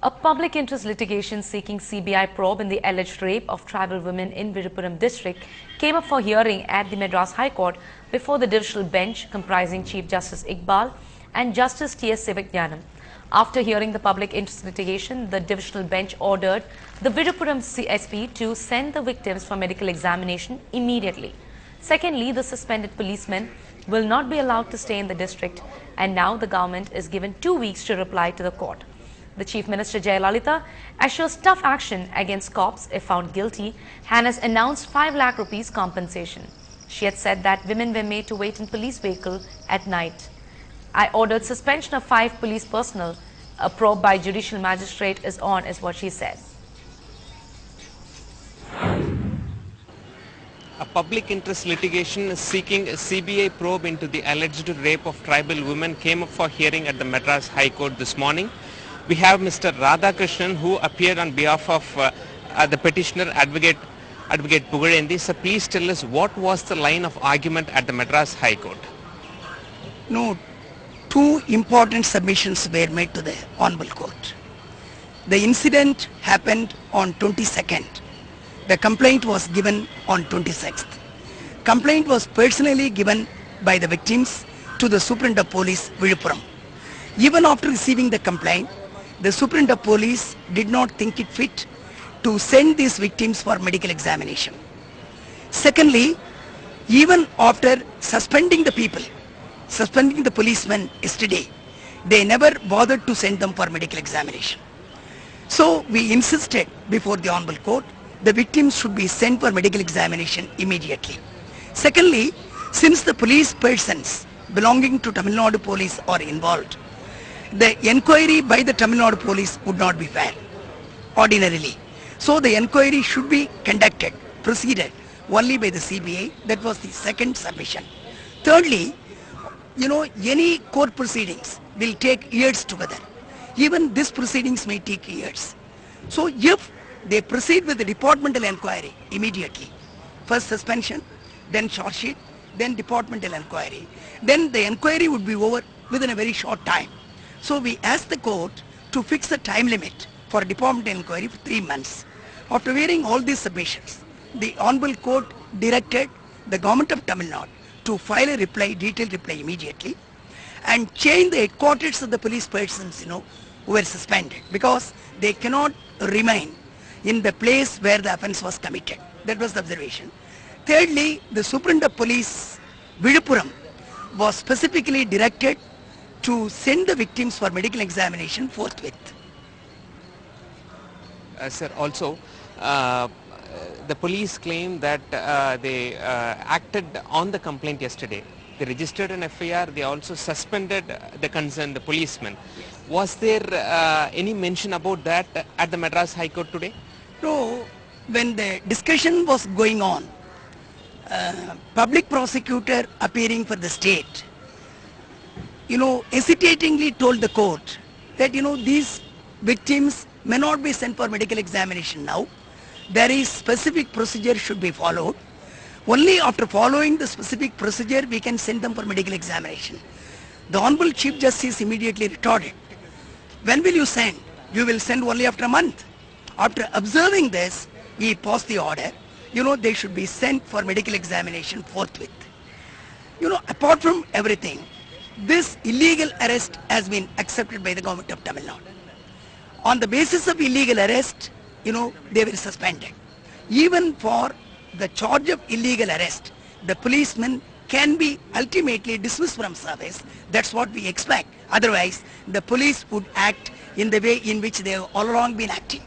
A public interest litigation seeking CBI probe in the alleged rape of tribal women in Virupuram district came up for hearing at the Madras High Court before the divisional bench comprising Chief Justice Iqbal and Justice T.S. Sivajnanam. After hearing the public interest litigation, the divisional bench ordered the Virupuram SP to send the victims for medical examination immediately. Secondly, the suspended policemen will not be allowed to stay in the district, and now the government is given 2 weeks to reply to the court. The Chief Minister Jayalalitha assures tough action against cops if found guilty and has announced 5 lakh rupees compensation. She had said that women were made to wait in police vehicle at night. I ordered suspension of 5 police personnel. A probe by judicial magistrate is on, is what she said. A public interest litigation seeking a CBI probe into the alleged rape of tribal women came up for hearing at the Madras High Court this morning. We have Mr. Radhakrishnan, who appeared on behalf of the petitioner, Advocate Pugalenthi. So please tell us, what was the line of argument at the Madras High Court? No, 2 important submissions were made to the Honorable Court. The incident happened on 22nd. The complaint was given on 26th. Complaint was personally given by the victims to the Superintendent of Police, Vilupuram. Even after receiving the complaint, the Superintendent of Police did not think it fit to send these victims for medical examination. Secondly, even after suspending the people, suspending the policemen yesterday, they never bothered to send them for medical examination. So we insisted before the Honorable Court, the victims should be sent for medical examination immediately. Secondly, since the police persons belonging to Tamil Nadu Police are involved, the enquiry by the Tamil Nadu Police would not be fair, ordinarily. So the enquiry should be conducted, proceeded only by the CBI. That was the second submission. Thirdly, any court proceedings will take years together. Even these proceedings may take years. So if they proceed with the departmental enquiry immediately, first suspension, then charge sheet, then departmental enquiry, then the enquiry would be over within a very short time. So we asked the court to fix a time limit for departmental inquiry for 3 months. After hearing all these submissions, the Honorable Court directed the Government of Tamil Nadu to file a reply, detailed reply immediately, and change the headquarters of the police persons, who were suspended, because they cannot remain in the place where the offence was committed. That was the observation. Thirdly, the Superintendent of Police, Vilupuram, was specifically directed to send the victims for medical examination forthwith. Sir, also, the police claim that they acted on the complaint yesterday. They registered an FIR, they also suspended the concerned policeman. Was there any mention about that at the Madras High Court today? No, when the discussion was going on, public prosecutor appearing for the state, hesitatingly told the court that, these victims may not be sent for medical examination now. There is specific procedure should be followed. Only after following the specific procedure we can send them for medical examination. The Honorable Chief Justice immediately retorted, when will you send? You will send only after a month. After observing this, he passed the order, they should be sent for medical examination forthwith. Apart from everything, this illegal arrest has been accepted by the Government of Tamil Nadu. On the basis of illegal arrest, they were suspended. Even for the charge of illegal arrest, the policeman can be ultimately dismissed from service. That's what we expect. Otherwise, the police would act in the way in which they have all along been acting.